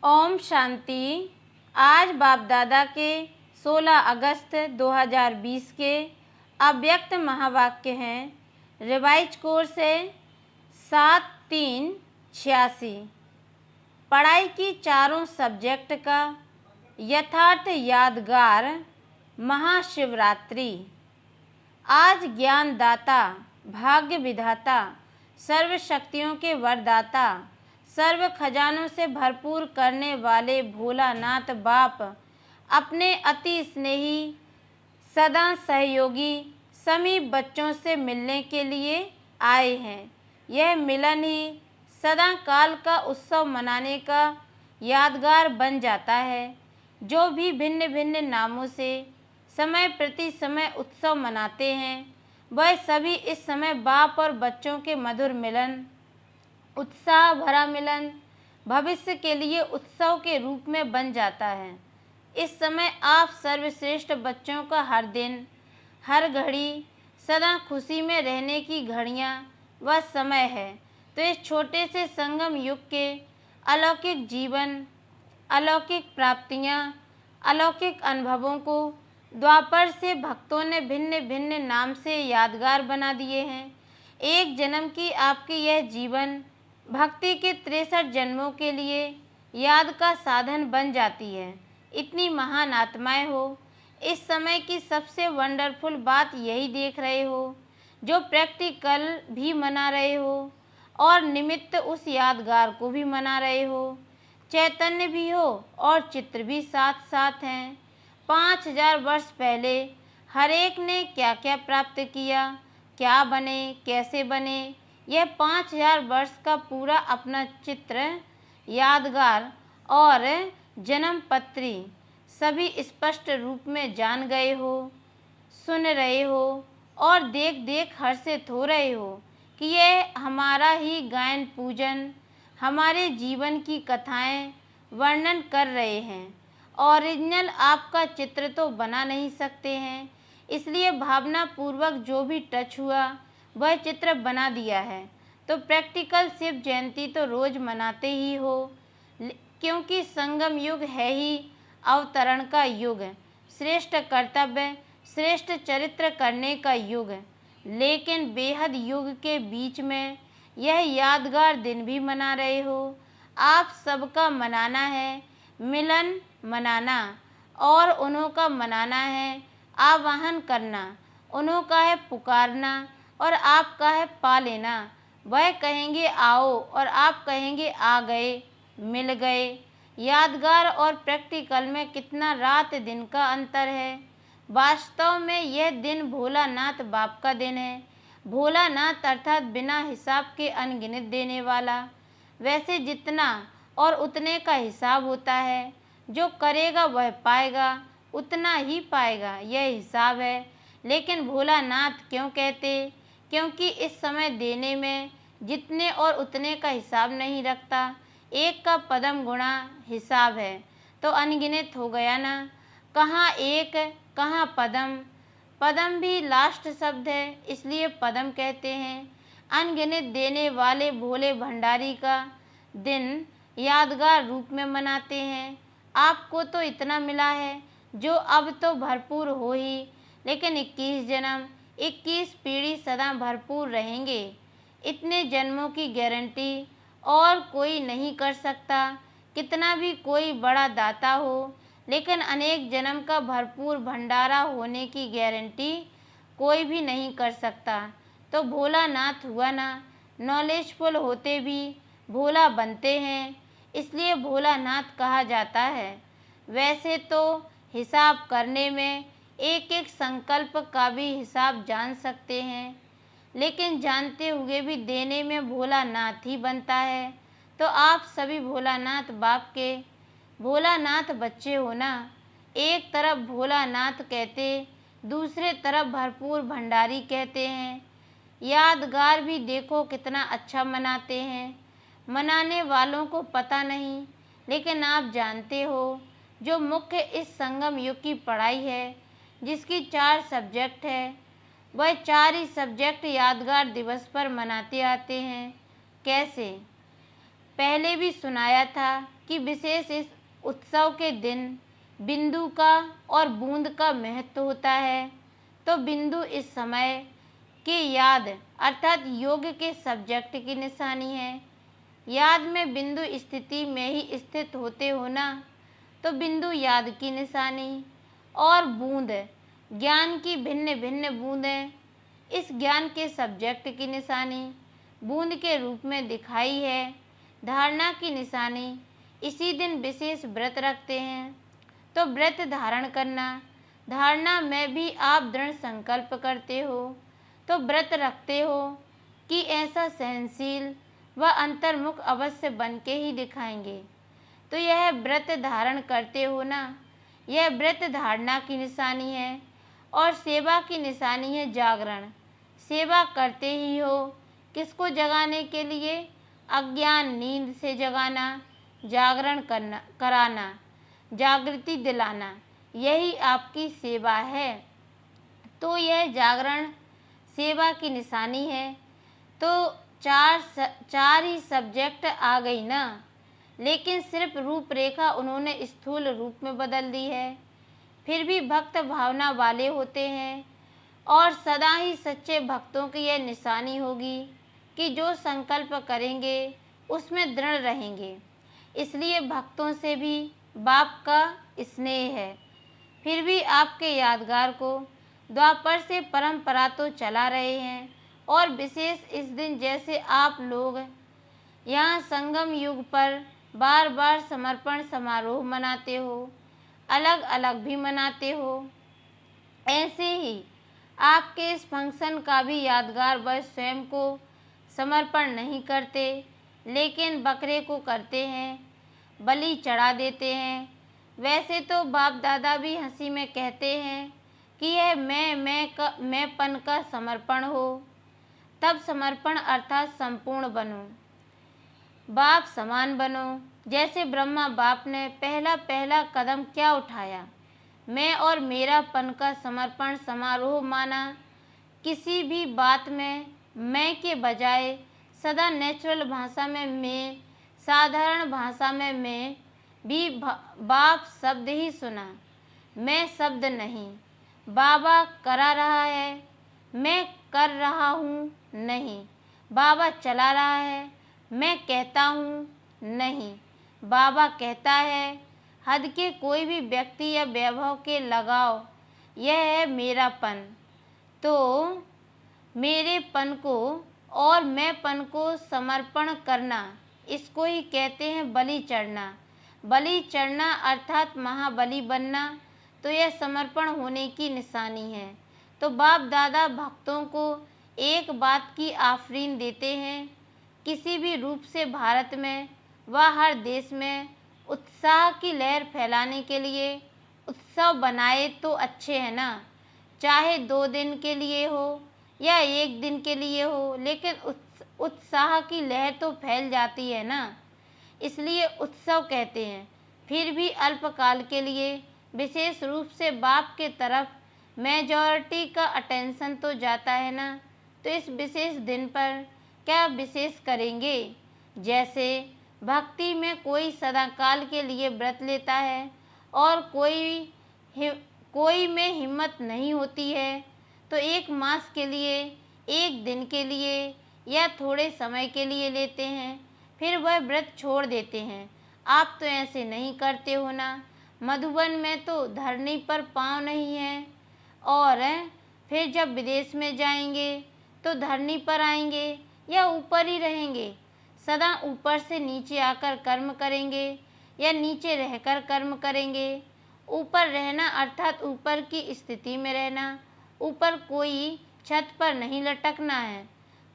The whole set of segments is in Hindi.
ओम शांति। आज बाप दादा के 16 अगस्त 2020 के अव्यक्त महावाक्य हैं। रिवाइज कोर्स है 7386। पढ़ाई की चारों सब्जेक्ट का यथार्थ यादगार महाशिवरात्रि। आज ज्ञानदाता, भाग्य विधाता, सर्व शक्तियों के वरदाता, सर्व खजानों से भरपूर करने वाले भोलानाथ बाप अपने अति स्नेही, सदा सहयोगी समीप बच्चों से मिलने के लिए आए हैं। यह मिलन ही सदा काल का उत्सव मनाने का यादगार बन जाता है। जो भी भिन्न भिन्न नामों से समय प्रति समय उत्सव मनाते हैं, वह सभी इस समय बाप और बच्चों के मधुर मिलन, उत्साह भरा मिलन भविष्य के लिए उत्सव के रूप में बन जाता है। इस समय आप सर्वश्रेष्ठ बच्चों का हर दिन, हर घड़ी सदा खुशी में रहने की घड़ियाँ व समय है। तो इस छोटे से संगम युग के अलौकिक जीवन, अलौकिक प्राप्तियाँ, अलौकिक अनुभवों को द्वापर से भक्तों ने भिन्न भिन्न नाम से यादगार बना दिए हैं। एक जन्म की आपकी यह जीवन भक्ति के 63 जन्मों के लिए याद का साधन बन जाती है। इतनी महान आत्माएं हो, इस समय की सबसे वंडरफुल बात यही देख रहे हो, जो प्रैक्टिकल भी मना रहे हो और निमित्त उस यादगार को भी मना रहे हो। चैतन्य भी हो और चित्र भी साथ साथ हैं। 5000 वर्ष पहले हर एक ने क्या क्या प्राप्त किया, क्या बने, कैसे बने, यह 5000 वर्ष का पूरा अपना चित्र, यादगार और जन्म पत्री सभी स्पष्ट रूप में जान गए हो, सुन रहे हो और देख देख हर्षित हो रहे हो कि यह हमारा ही गायन पूजन, हमारे जीवन की कथाएं वर्णन कर रहे हैं। ओरिजिनल आपका चित्र तो बना नहीं सकते हैं, इसलिए भावना पूर्वक जो भी टच हुआ वह चित्र बना दिया है। तो प्रैक्टिकल शिव जयंती तो रोज मनाते ही हो, क्योंकि संगम युग है ही अवतरण का युग, श्रेष्ठ कर्तव्य, श्रेष्ठ चरित्र करने का युग। लेकिन बेहद युग के बीच में यह यादगार दिन भी मना रहे हो। आप सबका मनाना है मिलन मनाना, और उन्हों का मनाना है आवाहन करना, उन्हों का है पुकारना और आपका है पा लेना। वह कहेंगे आओ और आप कहेंगे आ गए, मिल गए। यादगार और प्रैक्टिकल में कितना रात दिन का अंतर है। वास्तव में यह दिन भोलानाथ बाप का दिन है। भोलानाथ अर्थात बिना हिसाब के अनगिनत देने वाला। वैसे जितना और उतने का हिसाब होता है, जो करेगा वह पाएगा, उतना ही पाएगा, यह हिसाब है। लेकिन भोलानाथ क्यों कहते? क्योंकि इस समय देने में जितने और उतने का हिसाब नहीं रखता। एक का पदम गुणा हिसाब है तो अनगिनत हो गया ना। कहाँ एक, कहाँ पदम। पदम भी लास्ट शब्द है, इसलिए पदम कहते हैं। अनगिनत देने वाले भोले भंडारी का दिन यादगार रूप में मनाते हैं। आपको तो इतना मिला है जो अब तो भरपूर हो ही, लेकिन 21 जन्म, 21 पीढ़ी सदा भरपूर रहेंगे। इतने जन्मों की गारंटी और कोई नहीं कर सकता, कितना भी कोई बड़ा दाता हो। लेकिन अनेक जन्म का भरपूर भंडारा होने की गारंटी कोई भी नहीं कर सकता। तो भोलानाथ हुआ ना। नॉलेजफुल होते भी भोला बनते हैं, इसलिए भोलानाथ कहा जाता है। वैसे तो हिसाब करने में एक एक संकल्प का भी हिसाब जान सकते हैं, लेकिन जानते हुए भी देने में भोलानाथ ही बनता है। तो आप सभी भोलानाथ बाप के भोलानाथ बच्चे हो ना। एक तरफ भोलानाथ कहते, दूसरे तरफ भरपूर भंडारी कहते हैं। यादगार भी देखो कितना अच्छा मनाते हैं। मनाने वालों को पता नहीं, लेकिन आप जानते हो जो मुख्य इस संगम युग की पढ़ाई है, जिसकी 4 सब्जेक्ट है, वह 4 ही सब्जेक्ट यादगार दिवस पर मनाते आते हैं। कैसे? पहले भी सुनाया था कि विशेष इस उत्सव के दिन बिंदु का और बूंद का महत्व होता है। तो बिंदु इस समय की याद अर्थात योग के सब्जेक्ट की निशानी है। याद में बिंदु स्थिति में ही स्थित होते हो ना, तो बिंदु याद की निशानी। और बूंद ज्ञान की भिन्न भिन्न बूंदें इस ज्ञान के सब्जेक्ट की निशानी बूंद के रूप में दिखाई है। धारणा की निशानी इसी दिन विशेष व्रत रखते हैं। तो व्रत धारण करना, धारणा में भी आप दृढ़ संकल्प करते हो, तो व्रत रखते हो कि ऐसा सहनशील व अंतर्मुख अवश्य बन के ही दिखाएंगे। तो यह व्रत धारण करते हो ना, यह व्रत धारणा की निशानी है। और सेवा की निशानी है जागरण। सेवा करते ही हो, किसको जगाने के लिए? अज्ञान नींद से जगाना, जागरण कराना, जागृति दिलाना, यही आपकी सेवा है। तो यह जागरण सेवा की निशानी है। तो चार ही सब्जेक्ट आ गई ना, लेकिन सिर्फ रूपरेखा उन्होंने स्थूल रूप में बदल दी है। फिर भी भक्त भावना वाले होते हैं और सदा ही सच्चे भक्तों की यह निशानी होगी कि जो संकल्प करेंगे उसमें दृढ़ रहेंगे। इसलिए भक्तों से भी बाप का स्नेह है। फिर भी आपके यादगार को द्वापर से परंपरा तो चला रहे हैं। और विशेष इस दिन जैसे आप लोग यहाँ संगम युग पर बार बार समर्पण समारोह मनाते हो, अलग अलग भी मनाते हो, ऐसे ही आपके इस फंक्शन का भी यादगार वह स्वयं को समर्पण नहीं करते, लेकिन बकरे को करते हैं, बलि चढ़ा देते हैं। वैसे तो बाप दादा भी हंसी में कहते हैं कि यह मैंपन का समर्पण हो। तब समर्पण अर्थात संपूर्ण बनो, बाप समान बनो। जैसे ब्रह्मा बाप ने पहला कदम क्या उठाया? मैं और मेरापन का समर्पण समारोह माना। किसी भी बात में मैं के बजाय सदा नेचुरल भाषा में मैं, साधारण भाषा में मैं भी बाप शब्द ही सुना, मैं शब्द नहीं। बाबा करा रहा है, मैं कर रहा हूँ नहीं। बाबा चला रहा है, मैं कहता हूँ नहीं। बाबा कहता है, हद के कोई भी व्यक्ति या वैभव के लगाव, यह है मेरापन। तो मेरेपन को और मैंपन को समर्पण करना, इसको ही कहते हैं बलि चढ़ना। बलि चढ़ना अर्थात महाबली बनना, तो यह समर्पण होने की निशानी है। तो बाप दादा भक्तों को एक बात की आफरीन देते हैं, किसी भी रूप से भारत में व हर देश में उत्साह की लहर फैलाने के लिए उत्सव बनाए तो अच्छे हैं ना, चाहे 2 दिन के लिए हो या 1 दिन के लिए हो, लेकिन उत्साह की लहर तो फैल जाती है ना, इसलिए उत्सव कहते हैं। फिर भी अल्पकाल के लिए विशेष रूप से बाप के तरफ मेजॉरिटी का अटेंशन तो जाता है ना। तो इस विशेष दिन पर क्या विशेष करेंगे? जैसे भक्ति में कोई सदाकाल के लिए व्रत लेता है और कोई में हिम्मत नहीं होती है, तो 1 मास के लिए, 1 दिन के लिए या थोड़े समय के लिए लेते हैं, फिर वह व्रत छोड़ देते हैं। आप तो ऐसे नहीं करते हो ना। मधुबन में तो धरनी पर पाँव नहीं है, और फिर जब विदेश में जाएंगे तो धरनी पर आएंगे या ऊपर ही रहेंगे? सदा ऊपर से नीचे आकर कर्म करेंगे या नीचे रहकर कर्म करेंगे? ऊपर रहना अर्थात ऊपर की स्थिति में रहना। ऊपर कोई छत पर नहीं लटकना है,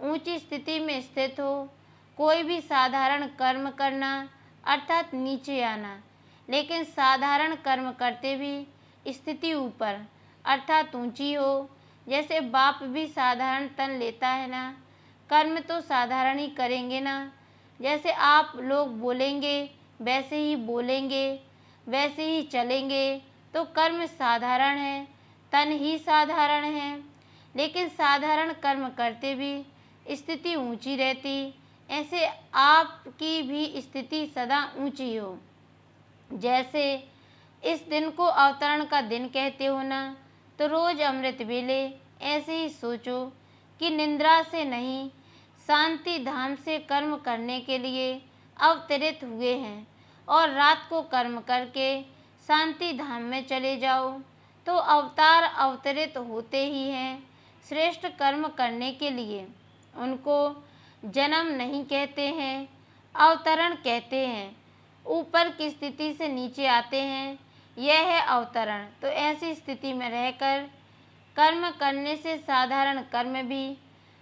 ऊंची स्थिति में स्थित हो। कोई भी साधारण कर्म करना अर्थात नीचे आना, लेकिन साधारण कर्म करते भी स्थिति ऊपर अर्थात ऊंची हो। जैसे बाप भी साधारण तन लेता है ना, कर्म तो साधारण ही करेंगे ना। जैसे आप लोग बोलेंगे वैसे ही बोलेंगे, वैसे ही चलेंगे, तो कर्म साधारण है, तन ही साधारण है। लेकिन साधारण कर्म करते भी स्थिति ऊंची रहती, ऐसे आपकी भी स्थिति सदा ऊंची हो। जैसे इस दिन को अवतरण का दिन कहते हो ना, तो रोज अमृत वेले ऐसे ही सोचो कि निद्रा से नहीं, शांति धाम से कर्म करने के लिए अवतरित हुए हैं और रात को कर्म करके शांति धाम में चले जाओ। तो अवतार अवतरित होते ही हैं श्रेष्ठ कर्म करने के लिए। उनको जन्म नहीं कहते हैं, अवतरण कहते हैं। ऊपर की स्थिति से नीचे आते हैं, यह है अवतरण। तो ऐसी स्थिति में रहकर कर्म करने से साधारण कर्म भी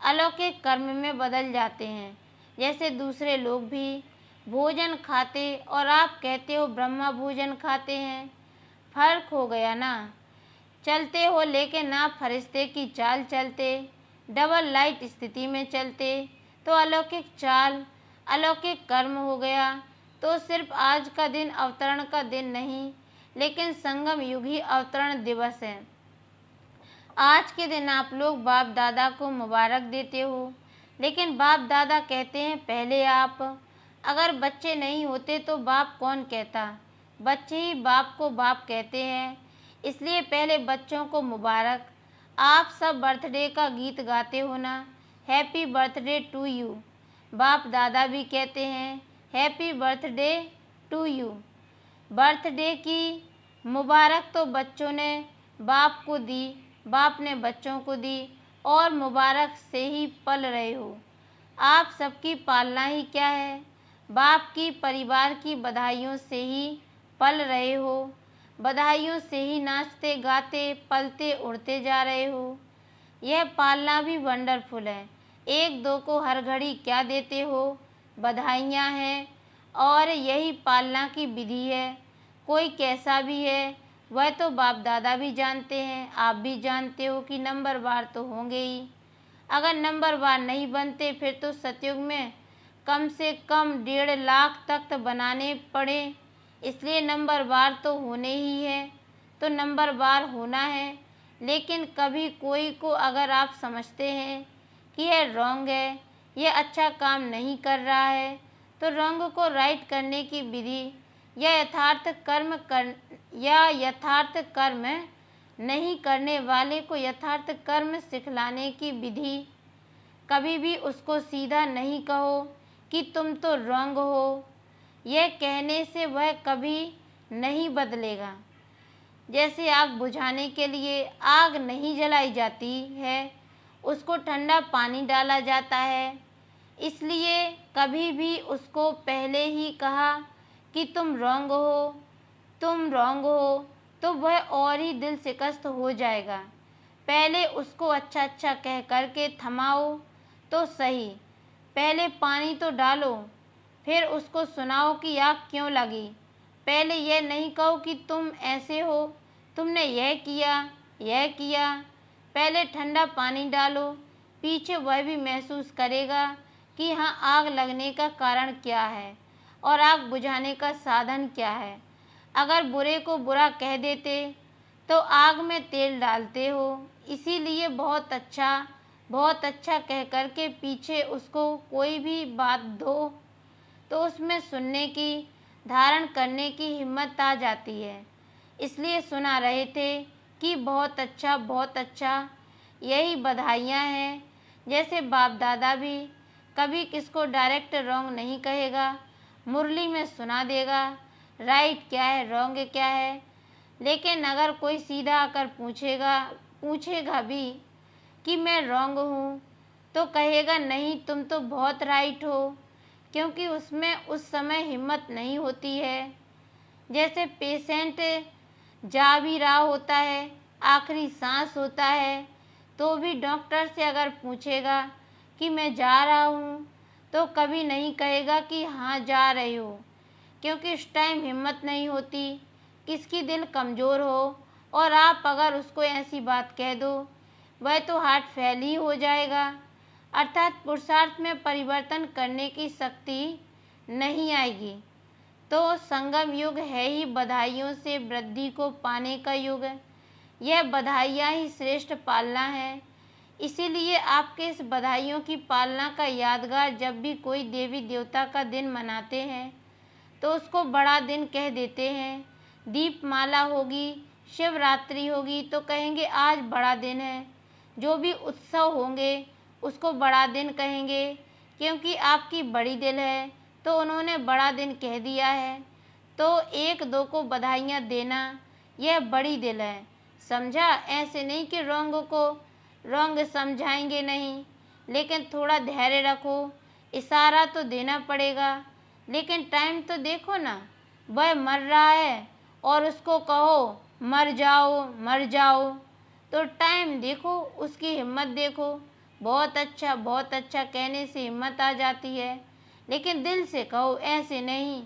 अलौकिक कर्म में बदल जाते हैं। जैसे दूसरे लोग भी भोजन खाते और आप कहते हो ब्रह्मा भोजन खाते हैं, फर्क हो गया ना। चलते हो लेकिन आप फरिश्ते की चाल चलते, डबल लाइट स्थिति में चलते, तो अलौकिक चाल, अलौकिक कर्म हो गया। तो सिर्फ आज का दिन अवतरण का दिन नहीं, लेकिन संगम युग ही अवतरण दिवस है। आज के दिन आप लोग बाप दादा को मुबारक देते हो, लेकिन बाप दादा कहते हैं पहले आप। अगर बच्चे नहीं होते तो बाप कौन कहता? बच्चे ही बाप को बाप कहते हैं, इसलिए पहले बच्चों को मुबारक। आप सब बर्थडे का गीत गाते हो ना, हैप्पी बर्थडे टू यू। बाप दादा भी कहते हैं happy birthday to you. Birthday की मुबारक तो बच्चों ने बाप को दी, बाप ने बच्चों को दी, और मुबारक से ही पल रहे हो। आप सबकी पालना ही क्या है? बाप की परिवार की बधाइयों से ही पल रहे हो, बधाइयों से ही नाचते गाते पलते उड़ते जा रहे हो। यह पालना भी वंडरफुल है। एक दो को हर घड़ी क्या देते हो? बधाइयाँ हैं, और यही पालना की विधि है। कोई कैसा भी है वह तो बाप दादा भी जानते हैं, आप भी जानते हो कि नंबरवार तो होंगे ही। अगर नंबरवार नहीं बनते फिर तो सतयुग में कम से कम 1.5 लाख तख्त बनाने पड़े। इसलिए नंबरवार तो होने ही है, तो नंबरवार होना है। लेकिन कभी कोई को अगर आप समझते हैं कि यह रॉन्ग है, यह अच्छा काम नहीं कर रहा है, तो रॉन्ग को राइट करने की विधि या यथार्थ कर्म नहीं करने वाले को यथार्थ कर्म सिखलाने की विधि। कभी भी उसको सीधा नहीं कहो कि तुम तो रॉन्ग हो। यह कहने से वह कभी नहीं बदलेगा। जैसे आग बुझाने के लिए आग नहीं जलाई जाती है, उसको ठंडा पानी डाला जाता है। इसलिए कभी भी उसको पहले ही कहा कि तुम रॉन्ग हो, तुम रॉन्ग हो, तो वह और ही दिल शिकस्त हो जाएगा। पहले उसको अच्छा अच्छा कह करके थमाओ तो सही। पहले पानी तो डालो, फिर उसको सुनाओ कि आग क्यों लगी। पहले यह नहीं कहो कि तुम ऐसे हो, तुमने यह किया। पहले ठंडा पानी डालो, पीछे वह भी महसूस करेगा कि हाँ, आग लगने का कारण क्या है और आग बुझाने का साधन क्या है। अगर बुरे को बुरा कह देते तो आग में तेल डालते हो। इसीलिए बहुत अच्छा कह करके पीछे उसको कोई भी बात दो तो उसमें सुनने की, धारण करने की हिम्मत आ जाती है। इसलिए सुना रहे थे कि बहुत अच्छा, यही बधाइयाँ हैं। जैसे बाप दादा भी कभी किसको डायरेक्ट रॉन्ग नहीं कहेगा, मुरली में सुना देगा राइट क्या है, रॉन्ग क्या है। लेकिन अगर कोई सीधा आकर पूछेगा भी कि मैं रॉन्ग हूँ, तो कहेगा नहीं, तुम तो बहुत राइट हो, क्योंकि उसमें उस समय हिम्मत नहीं होती है। जैसे पेशेंट जा भी रहा होता है, आखिरी सांस होता है, तो भी डॉक्टर से अगर पूछेगा कि मैं जा रहा हूँ, तो कभी नहीं कहेगा कि हाँ जा रहे हो, क्योंकि उस टाइम हिम्मत नहीं होती। किसकी दिल कमज़ोर हो और आप अगर उसको ऐसी बात कह दो, वह तो हार्ट फेल ही हो जाएगा। अर्थात पुरुषार्थ में परिवर्तन करने की शक्ति नहीं आएगी। तो संगम युग है ही बधाइयों से वृद्धि को पाने का युग। यह बधाइयाँ ही श्रेष्ठ पालना है। इसीलिए आपके इस बधाइयों की पालना का यादगार जब भी कोई देवी देवता का दिन मनाते हैं तो उसको बड़ा दिन कह देते हैं। दीपमाला होगी, शिवरात्रि होगी तो कहेंगे आज बड़ा दिन है। जो भी उत्सव होंगे उसको बड़ा दिन कहेंगे, क्योंकि आपकी बड़ी दिल है तो उन्होंने बड़ा दिन कह दिया है। तो एक दो को बधाइयाँ देना यह बड़ी दिल है, समझा। ऐसे नहीं कि रॉन्ग समझाएंगे नहीं, लेकिन थोड़ा धैर्य रखो। इशारा तो देना पड़ेगा, लेकिन टाइम तो देखो ना, वह मर रहा है और उसको कहो मर जाओ मर जाओ, तो टाइम देखो, उसकी हिम्मत देखो। बहुत अच्छा कहने से हिम्मत आ जाती है, लेकिन दिल से कहो, ऐसे नहीं।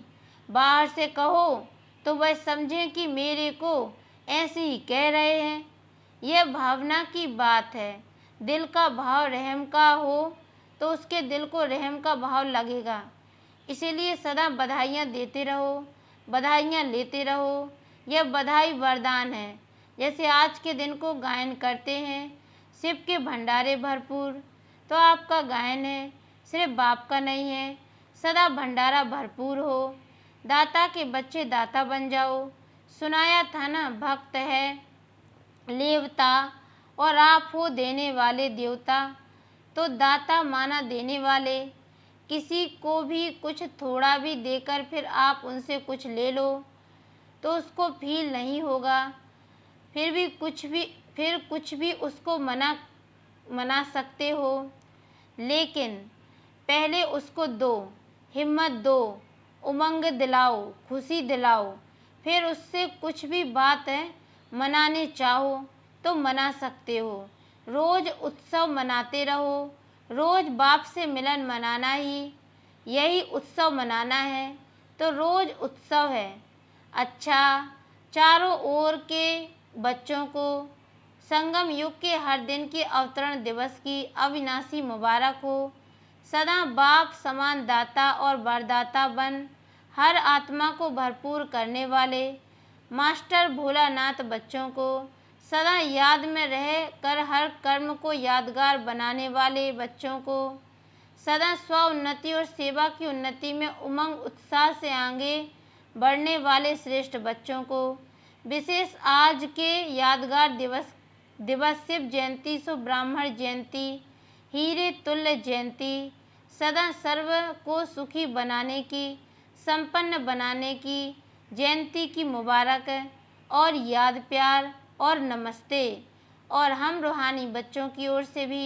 बाहर से कहो तो वह समझें कि मेरे को ऐसे ही कह रहे हैं। यह भावना की बात है। दिल का भाव रहम का हो तो उसके दिल को रहम का भाव लगेगा। इसीलिए सदा बधाइयाँ देते रहो, बधाइयाँ लेते रहो। यह बधाई वरदान है। जैसे आज के दिन को गायन करते हैं, शिव के भंडारे भरपूर, तो आपका गायन है सिर्फ बाप का नहीं है, सदा भंडारा भरपूर हो। दाता के बच्चे दाता बन जाओ। सुनाया था ना, भक्त है लेवता और आप हो देने वाले देवता। तो दाता माना देने वाले। किसी को भी कुछ थोड़ा भी देकर फिर आप उनसे कुछ ले लो तो उसको फील नहीं होगा। फिर कुछ भी उसको मना सकते हो, लेकिन पहले उसको दो, हिम्मत दो, उमंग दिलाओ, खुशी दिलाओ। फिर उससे कुछ भी बात है मनाने चाहो तो मना सकते हो। रोज़ उत्सव मनाते रहो। रोज़ बाप से मिलन मनाना ही यही उत्सव मनाना है, तो रोज़ उत्सव है। अच्छा, चारों ओर के बच्चों को संगम युग के हर दिन के अवतरण दिवस की अविनाशी मुबारक हो। सदा बाप समान दाता और वरदाता बन हर आत्मा को भरपूर करने वाले मास्टर भोलानाथ बच्चों को सदा याद में रह कर हर कर्म को यादगार बनाने वाले बच्चों को सदा स्व उन्नति और सेवा की उन्नति में उमंग उत्साह से आगे बढ़ने वाले श्रेष्ठ बच्चों को विशेष आज के यादगार दिवस शिव जयंती, सो ब्राह्मण जयंती, हीरे तुल्य जयंती, सदा सर्व को सुखी बनाने की, संपन्न बनाने की जयंती की मुबारक और याद प्यार और नमस्ते। और हम रूहानी बच्चों की ओर से भी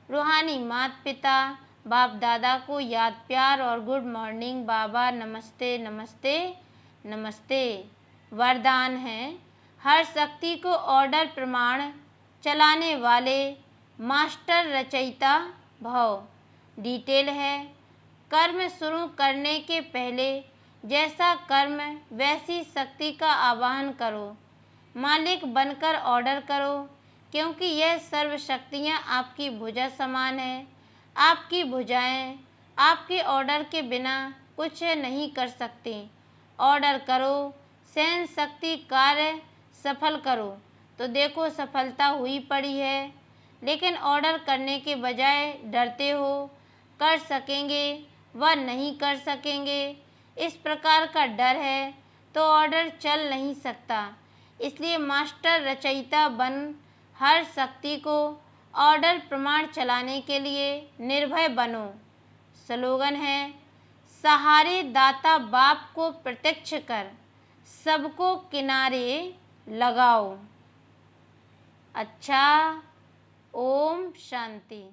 रूहानी माता पिता बाप दादा को याद प्यार और गुड मॉर्निंग बाबा, नमस्ते नमस्ते नमस्ते। वरदान है हर शक्ति को ऑर्डर प्रमाण चलाने वाले मास्टर रचयिता भव। डिटेल है कर्म शुरू करने के पहले जैसा कर्म वैसी शक्ति का आवाहन करो। मालिक बनकर ऑर्डर करो, क्योंकि यह सर्व शक्तियाँ आपकी भुजा समान है। आपकी भुजाएं आपके ऑर्डर के बिना कुछ नहीं कर सकती। ऑर्डर करो, सहन शक्ति कार्य सफल करो, तो देखो सफलता हुई पड़ी है। लेकिन ऑर्डर करने के बजाय डरते हो, कर सकेंगे व नहीं कर सकेंगे, इस प्रकार का डर है तो ऑर्डर चल नहीं सकता। इसलिए मास्टर रचयिता बन हर शक्ति को ऑर्डर प्रमाण चलाने के लिए निर्भय बनो। स्लोगन है सहारे दाता बाप को प्रत्यक्ष कर सबको किनारे लगाओ। अच्छा, ओम शांति।